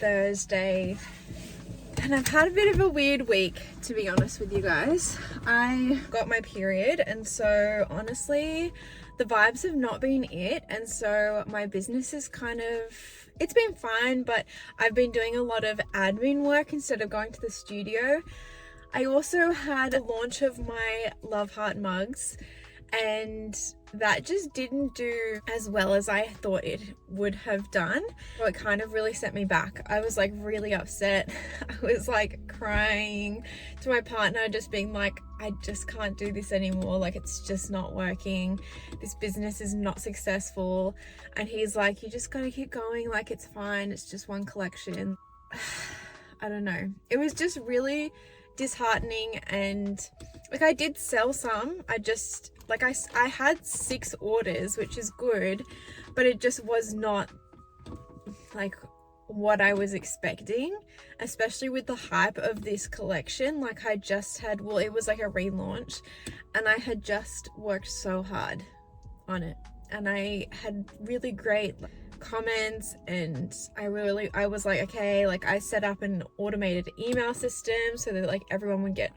Thursday and I've had a bit of a weird week, to be honest with you guys. I got my period, and so honestly the vibes have not been it, and so my business is kind of, it's been fine, but I've been doing a lot of admin work instead of going to the studio. I also had a launch of my Love Heart mugs, and that just didn't do as well as I thought it would have done. So it kind of really set me back. I was like really upset. I was like crying to my partner, just being like, I just can't do this anymore. Like, it's just not working. This business is not successful. And he's like, you just gotta keep going. Like, it's fine. It's just one collection. I don't know. It was just really disheartening, and like I did sell some. I just like I had 6 orders, which is good, but it just was not like what I was expecting, especially with the hype of this collection. Like I just had, well, it was like a relaunch, and I had just worked so hard on it, and I had really great comments, and I was like, okay, like I set up an automated email system so that like everyone would get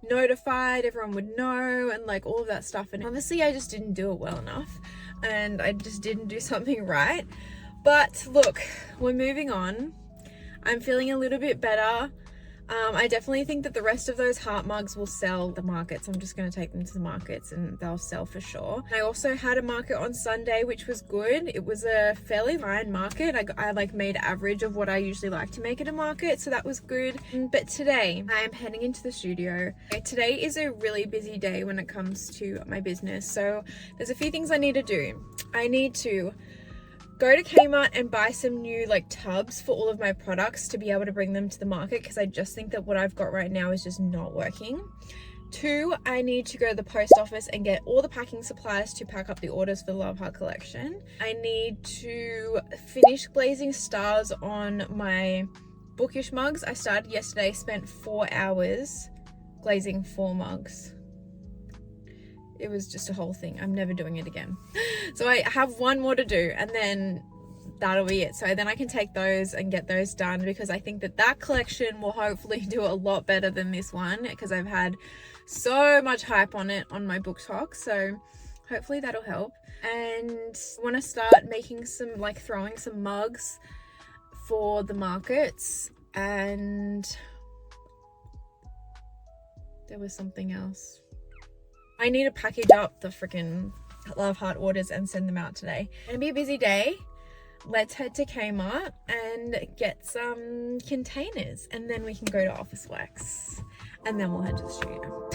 notified, everyone would know, and like all of that stuff. And obviously I just didn't do it well enough, and I just didn't do something right. But look, we're moving on. I'm feeling a little bit better. I definitely think that the rest of those heart mugs will sell the markets. I'm just going to take them to the markets and they'll sell for sure. I also had a market on Sunday, which was good. It was a fairly fine market. I like made average of what I usually like to make at a market, so that was good. But today I am heading into the studio. Today is a really busy day when it comes to my business. So there's a few things I need to do. I need to go to Kmart and buy some new like tubs for all of my products to be able to bring them to the market, because I just think that what I've got right now is just not working. 2, I need to go to the post office and get all the packing supplies to pack up the orders for the Love Heart collection. I need to finish glazing stars on my Bookish mugs. I started yesterday, spent 4 hours glazing 4 mugs. It was just a whole thing. I'm never doing it again. So I have 1 more to do, and then that'll be it. So then I can take those and get those done, because I think that that collection will hopefully do a lot better than this one, because I've had so much hype on it on my book talk. So hopefully that'll help. And I want to start making some, like throwing some mugs for the markets. And there was something else. I need to package up the freaking Love Heart orders and send them out today. It's gonna be a busy day. Let's head to Kmart and get some containers, and then we can go to Officeworks, and then we'll head to the studio.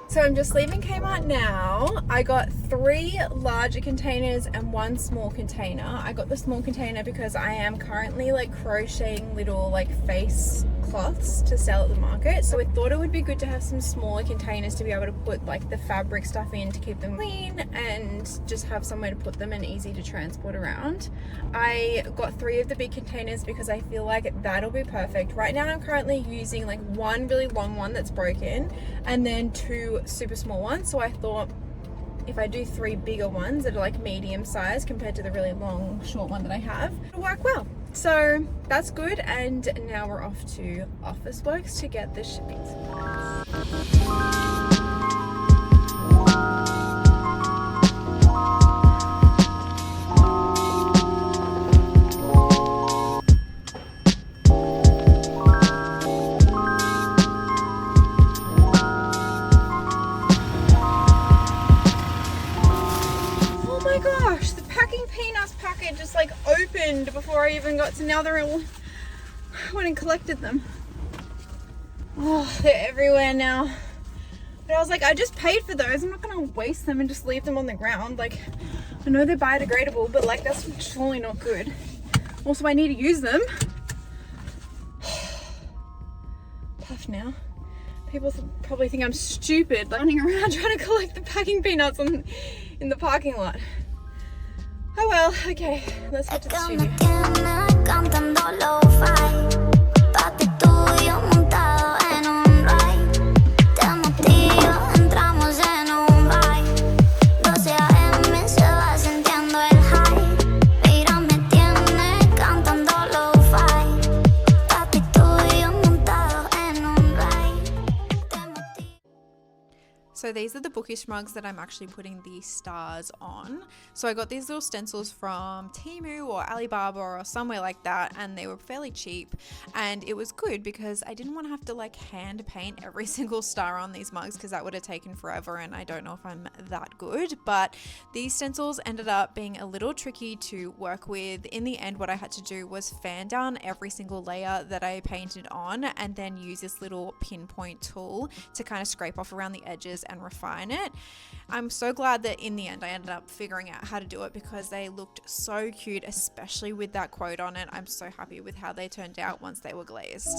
So I'm just leaving Kmart now. I got 3 larger containers and 1 small container. I got the small container because I am currently like crocheting little like face cloths to sell at the market. So I thought it would be good to have some smaller containers to be able to put like the fabric stuff in to keep them clean and just have somewhere to put them and easy to transport around. I got 3 of the big containers because I feel like that'll be perfect. Right now I'm currently using like 1 really long one that's broken and then 2 super small ones. So I thought if I do 3 bigger ones that are like medium size compared to the really long short one that I have, it'll work well. So that's good, and now we're off to Officeworks to get the shipping supplies. Just like opened before I even got to, now they're all, I went and collected them. Oh, they're everywhere now. But I was like, I just paid for those. I'm not gonna waste them and just leave them on the ground. Like, I know they're biodegradable, but like that's surely not good. Also, I need to use them. Tough now. People probably think I'm stupid, like running around trying to collect the packing peanuts in the parking lot. Oh well, okay, let's head to the studio. So these are the Bookish mugs that I'm actually putting the stars on. So I got these little stencils from Temu or Alibaba or somewhere like that, and they were fairly cheap, and it was good because I didn't want to have to like hand paint every single star on these mugs because that would have taken forever, and I don't know if I'm that good. But these stencils ended up being a little tricky to work with. In the end, what I had to do was fan down every single layer that I painted on and then use this little pinpoint tool to kind of scrape off around the edges and refine it. I'm so glad that in the end I ended up figuring out how to do it because they looked so cute, especially with that quote on it. I'm so happy with how they turned out once they were glazed.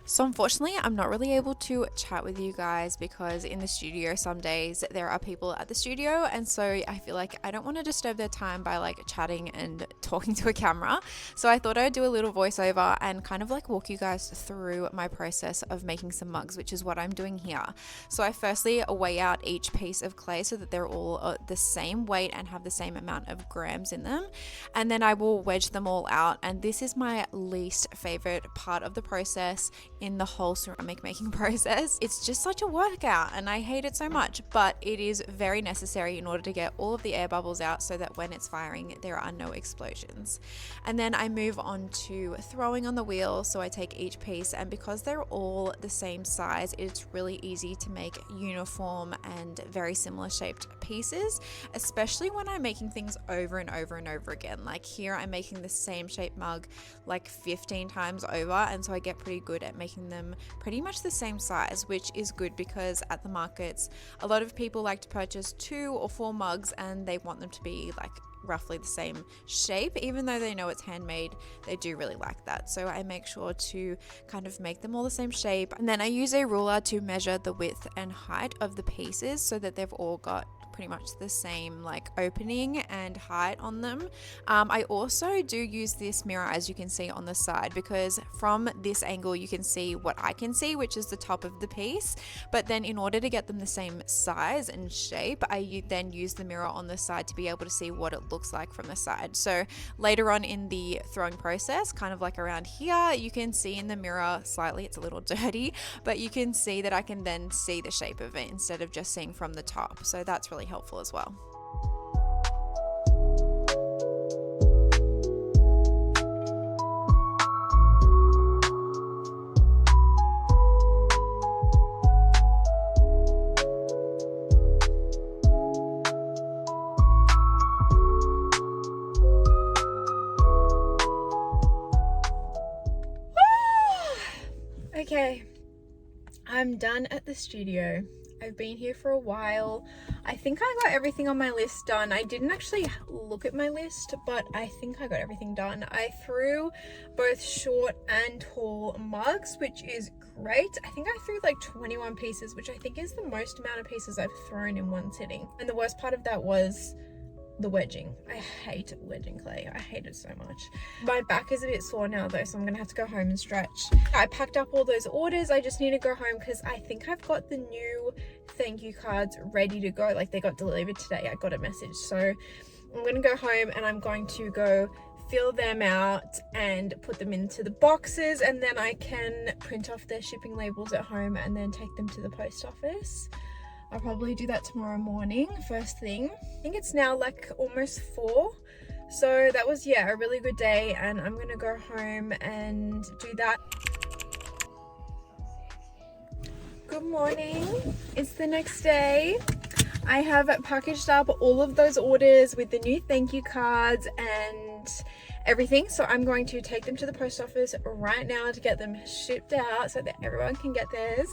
So unfortunately, I'm not really able to chat with you guys because in the studio some days there are people at the studio, and so I feel like I don't want to disturb their time by like chatting and talking to a camera. So I thought I'd do a little voiceover and kind of like walk you guys through my process of making some mugs, which is what I'm doing here. So I firstly weigh out each piece of clay so that they're all the same weight and have the same amount of grams in them, and then I will wedge them all out. And this is my least favorite part of the process in the whole ceramic making process. It's just such a workout and I hate it so much, but it is very necessary in order to get all of the air bubbles out so that when it's firing there are no explosions. And then I move on to throwing on the wheel. So I take each piece, and because they're all the same size, it's really easy to make uniform and very similar shaped pieces, especially when I'm making things over and over and over again. Like here I'm making the same shape mug like 15 times over, and so I get pretty good at making them pretty much the same size, which is good because at the markets a lot of people like to purchase 2 or 4 mugs and they want them to be like roughly the same shape. Even though they know it's handmade, they do really like that. So I make sure to kind of make them all the same shape, and then I use a ruler to measure the width and height of the pieces so that they've all got pretty much the same like opening and height on them. I also do use this mirror, as you can see on the side, because from this angle you can see what I can see, which is the top of the piece, but then in order to get them the same size and shape, I then use the mirror on the side to be able to see what it looks like from the side. So later on in the throwing process, kind of like around here, you can see in the mirror slightly, it's a little dirty, but you can see that I can then see the shape of it instead of just seeing from the top. So that's really helpful as well. Okay, I'm done at the studio. I've been here for a while. I think I got everything on my list done. I didn't actually look at my list, but I think I got everything done. I threw both short and tall mugs, which is great. I think I threw like 21 pieces, which I think is the most amount of pieces I've thrown in one sitting. And the worst part of that was the wedging. I hate wedging clay. I hate it so much. My back is a bit sore now though, so I'm gonna have to go home and stretch. I packed up all those orders. I just need to go home because I think I've got the new thank you cards ready to go. Like, they got delivered today. I got a message. So I'm gonna go home and I'm going to go fill them out and put them into the boxes, and then I can print off their shipping labels at home and then take them to the post office. I'll probably do that tomorrow morning, first thing. I think it's now like almost 4. So that was, yeah, a really good day, and I'm gonna go home and do that. Good morning. It's the next day. I have packaged up all of those orders with the new thank you cards and everything. So I'm going to take them to the post office right now to get them shipped out so that everyone can get theirs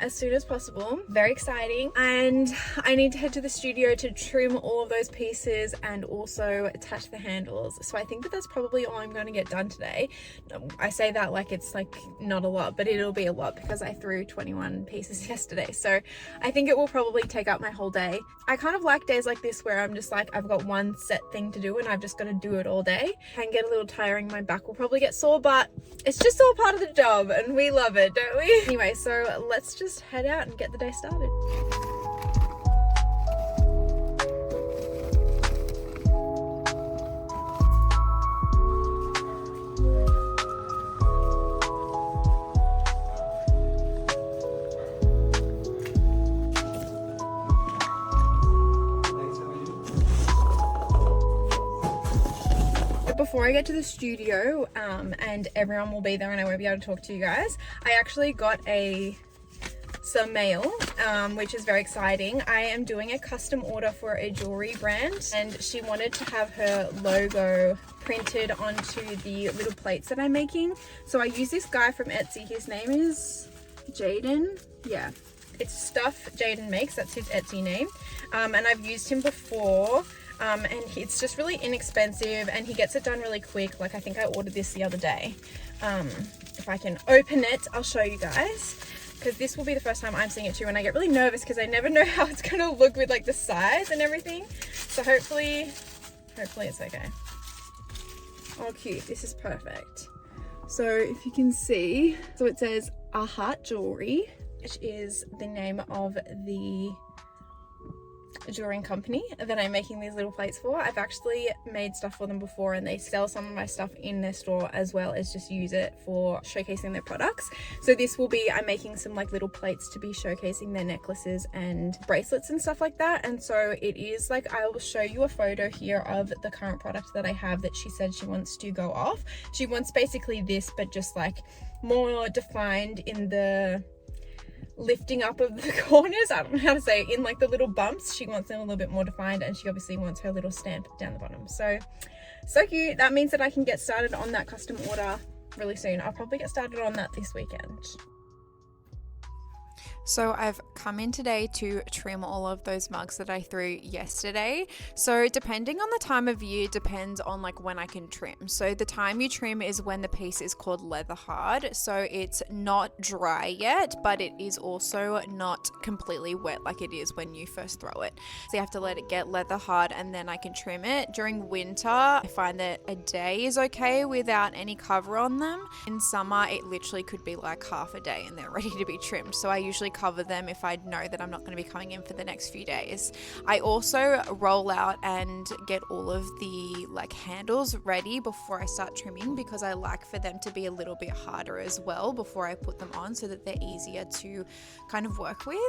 as soon as possible. Very exciting. And I need to head to the studio to trim all of those pieces and also attach the handles. So I think that that's probably all I'm going to get done today. I say that like it's like not a lot, but it'll be a lot because I threw 21 pieces yesterday. So I think it will probably take up my whole day. I kind of like days like this where I'm just like, I've got one set thing to do and I've just got to do it all day. Can get a little tiring. My back will probably get sore, but it's just all part of the job and we love it, don't we? Anyway, so let's just head out and get the day started. Before I get to the studio and everyone will be there and I won't be able to talk to you guys, I actually got some mail, which is very exciting. I am doing a custom order for a jewelry brand, and she wanted to have her logo printed onto the little plates that I'm making. So I use this guy from Etsy. His name is Jaden. Yeah, it's Stuff Jaden Makes. That's his Etsy name. And I've used him before. And it's just really inexpensive and he gets it done really quick. Like, I think I ordered this the other day. If I can open it, I'll show you guys, because this will be the first time I'm seeing it too, and I get really nervous because I never know how it's gonna look with like the size and everything. So hopefully it's okay. Oh, cute. This is perfect. So if you can see, so it says A Heart Jewelry, which is the name of the jewelry company that I'm making these little plates for. I've actually made stuff for them before and they sell some of my stuff in their store as well as just use it for showcasing their products. So this will be, I'm making some like little plates to be showcasing their necklaces and bracelets and stuff like that. And so it is like, I will show you a photo here of the current product that I have that she said she wants to go off. She wants basically this, but just like more defined in the lifting up of the corners. I don't know how to say it, in like the little bumps. She wants them a little bit more defined, and she obviously wants her little stamp down the bottom. So cute. That means that I can get started on that custom order really soon. I'll probably get started on that this weekend. So I've come in today to trim all of those mugs that I threw yesterday. So depending on the time of year, depends on like when I can trim. So the time you trim is when the piece is called leather hard. So it's not dry yet, but it is also not completely wet like it is when you first throw it. So you have to let it get leather hard and then I can trim it. During winter, I find that a day is okay without any cover on them. In summer, it literally could be like half a day and they're ready to be trimmed. So I usually cover them if I know that I'm not going to be coming in for the next few days. I also roll out and get all of the like handles ready before I start trimming, because I like for them to be a little bit harder as well before I put them on, so that they're easier to kind of work with.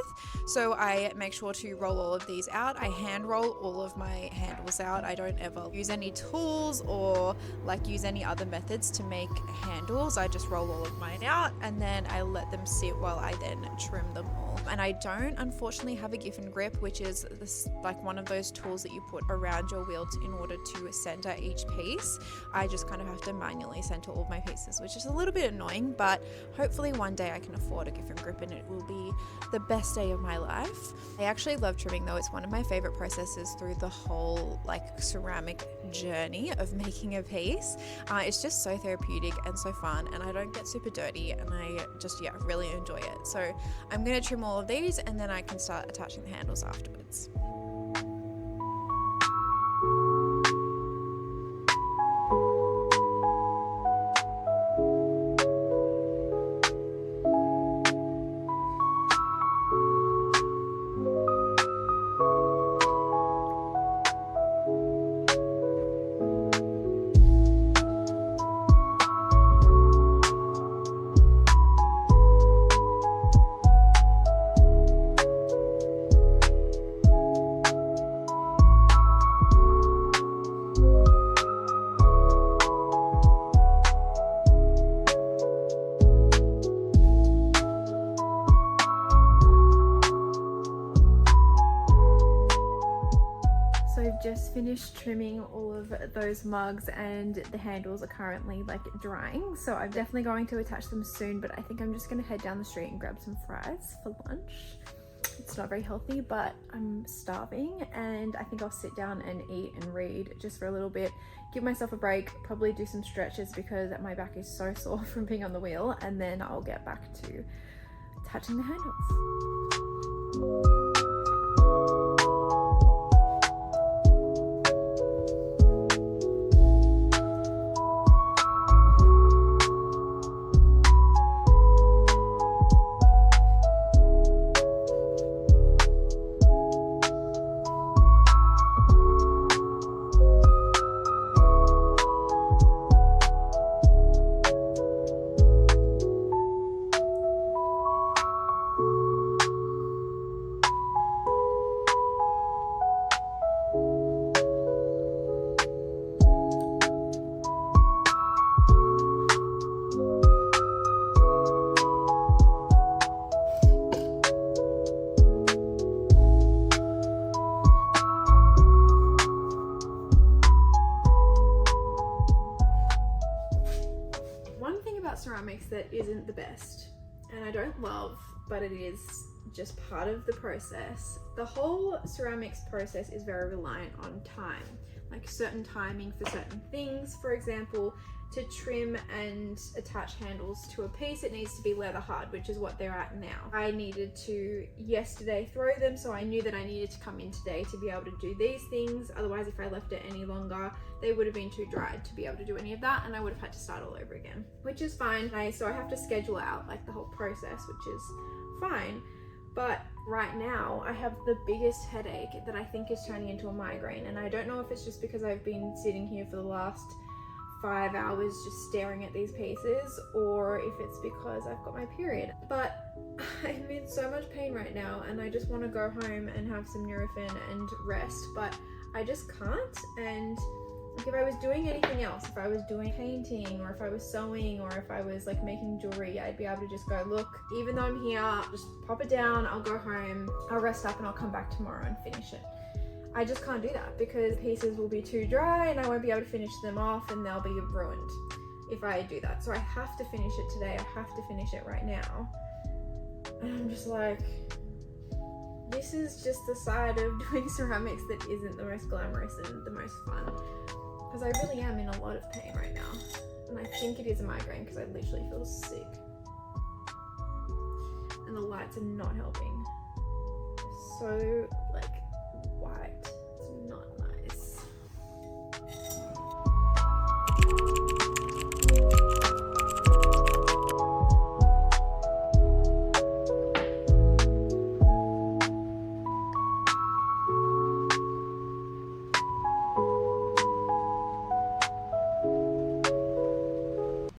So I make sure to roll all of these out. I hand roll all of my handles out. I don't ever use any tools or like use any other methods to make handles. I just roll all of mine out and then I let them sit while I then trim trim them all. And I don't unfortunately have a giffen grip, which is this, like one of those tools that you put around your wheel in order to center each piece. I just kind of have to manually center all of my pieces, which is a little bit annoying, but hopefully one day I can afford a giffen grip and it will be the best day of my life. I actually love trimming though. It's one of my favorite processes through the whole like ceramic journey of making a piece. It's just so therapeutic and so fun, and I don't get super dirty, and I just really enjoy it. So I'm going to trim all of these and then I can start attaching the handles afterwards. Just finished trimming all of those mugs and the handles are currently like drying, so I'm definitely going to attach them soon, but I think I'm just gonna head down the street and grab some fries for lunch. It's not very healthy, but I'm starving, and I think I'll sit down and eat and read just for a little bit, give myself a break, probably do some stretches because my back is so sore from being on the wheel, and then I'll get back to attaching the handles. Ceramics that isn't the best, and I don't love, but it is just part of the process. The whole ceramics process is very reliant on time, like certain timing for certain things. For example, to trim and attach handles to a piece, it needs to be leather hard, which is what they're at now. I needed to yesterday throw them, so I knew that I needed to come in today to be able to do these things. Otherwise, if I left it any longer, they would have been too dried to be able to do any of that, and I would have had to start all over again, which is fine. So I have to schedule out like the whole process, which is fine. But right now I have the biggest headache that I think is turning into a migraine, and I don't know if it's just because I've been sitting here for the last 5 hours just staring at these pieces, or if it's because I've got my period. But I'm in so much pain right now, and I just want to go home and have some Nurofen and rest, but I just can't. And like, if I was doing anything else, if I was doing painting, or if I was sewing, or if I was like making jewelry, I'd be able to just go, look, even though I'm here, just pop it down, I'll go home, I'll rest up, and I'll come back tomorrow and finish it. I just can't do that because pieces will be too dry and I won't be able to finish them off, and they'll be ruined if I do that. So I have to finish it today. I have to finish it right now. And I'm just like, this is just the side of doing ceramics that isn't the most glamorous and the most fun, because I really am in a lot of pain right now, and I think it is a migraine because I literally feel sick, and the lights are not helping. So